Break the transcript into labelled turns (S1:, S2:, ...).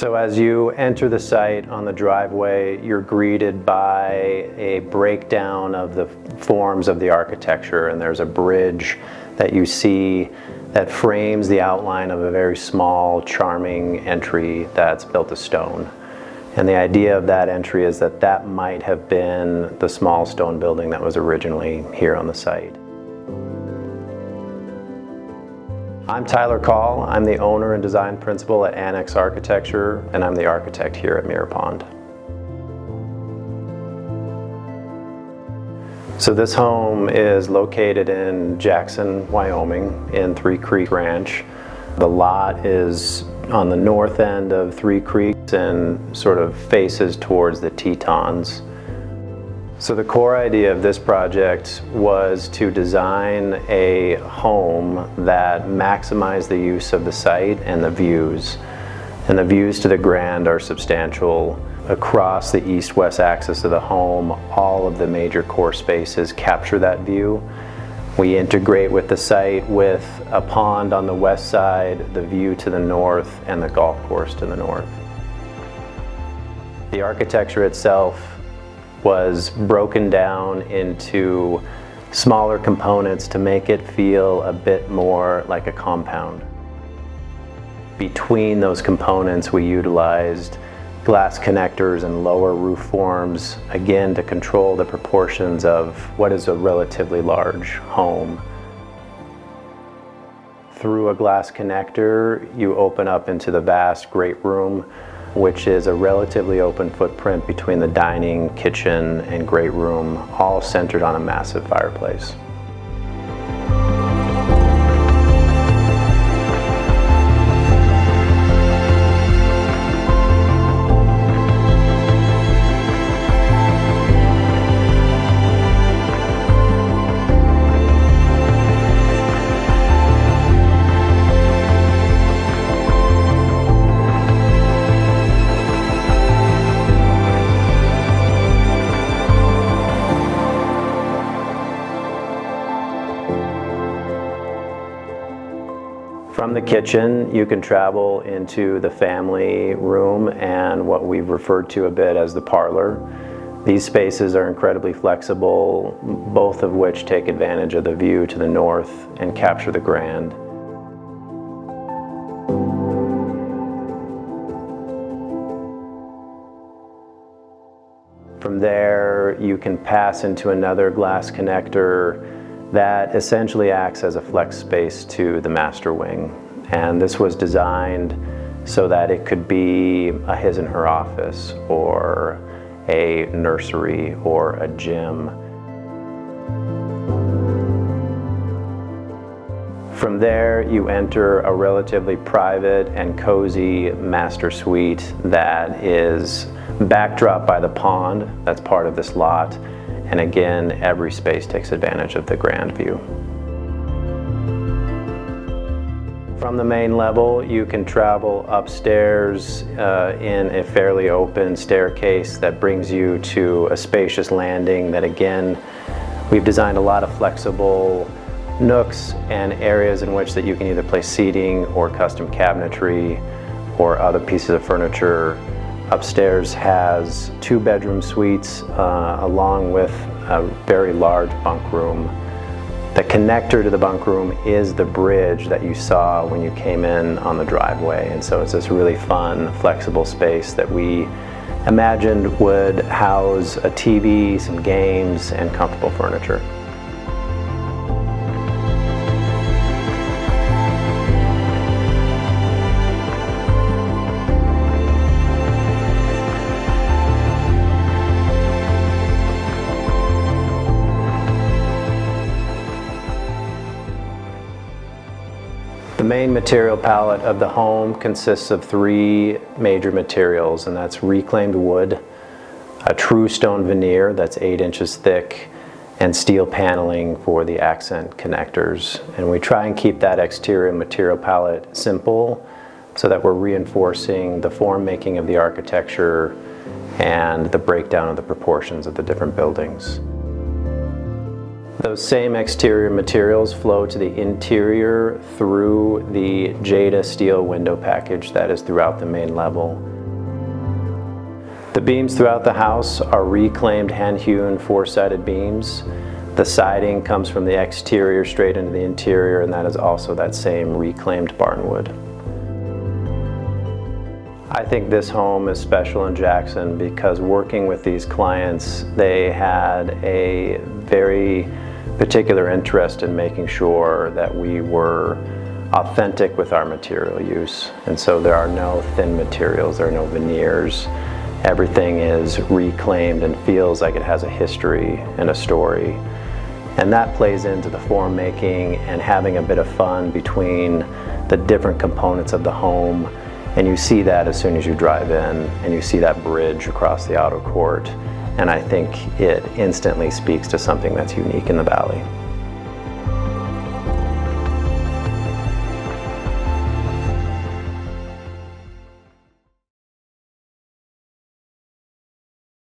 S1: So as you enter the site on the driveway, you're greeted by a breakdown of the forms of the architecture, and there's a bridge that you see that frames the outline of a very small, charming entry that's built of stone. And the idea of that entry is that that might have been the small stone building that was originally here on the site. I'm Tyler Call. I'm the owner and design principal at Annex Architecture, and I'm the architect here at Mirror Pond. So this home is located in Jackson, Wyoming, in Three Creek Ranch. The lot is on the north end of Three Creeks and sort of faces towards the Tetons. So the core idea of this project was to design a home that maximized the use of the site and the views. And the views to the Grand are substantial. Across the east-west axis of the home, all of the major core spaces capture that view. We integrate with the site with a pond on the west side, the view to the north, and the golf course to the north. The architecture itself was broken down into smaller components to make it feel a bit more like a compound. Between those components, we utilized glass connectors and lower roof forms, again to control the proportions of what is a relatively large home. Through a glass connector, you open up into the vast great room, which is a relatively open footprint between the dining, kitchen, and great room, all centered on a massive fireplace. From the kitchen, you can travel into the family room and what we've referred to a bit as the parlor. These spaces are incredibly flexible, both of which take advantage of the view to the north and capture the Grand. From there, you can pass into another glass connector that essentially acts as a flex space to the master wing. And this was designed so that it could be a his and her office, or a nursery, or a gym. From there, you enter a relatively private and cozy master suite that is backdropped by the pond that's part of this lot. And again, every space takes advantage of the Grand view. From the main level, you can travel upstairs in a fairly open staircase that brings you to a spacious landing that, again, we've designed a lot of flexible nooks and areas in which that you can either place seating or custom cabinetry or other pieces of furniture. Upstairs has 2-bedroom suites along with a very large bunk room. The connector to the bunk room is the bridge that you saw when you came in on the driveway, and so it's this really fun, flexible space that we imagined would house a TV, some games, and comfortable furniture. The main material palette of the home consists of 3 major materials, and that's reclaimed wood, a true stone veneer that's 8 inches thick, and steel paneling for the accent connectors. And we try and keep that exterior material palette simple so that we're reinforcing the form making of the architecture and the breakdown of the proportions of the different buildings. Those same exterior materials flow to the interior through the Jada steel window package that is throughout the main level. The beams throughout the house are reclaimed hand-hewn four-sided beams. The siding comes from the exterior straight into the interior, and that is also that same reclaimed barnwood. I think this home is special in Jackson because working with these clients, they had a very particular interest in making sure that we were authentic with our material use. And so there are no thin materials, there are no veneers. Everything is reclaimed and feels like it has a history and a story. And that plays into the form making and having a bit of fun between the different components of the home. And you see that as soon as you drive in, and you see that bridge across the outer court. And I think it instantly speaks to something that's unique in the Valley.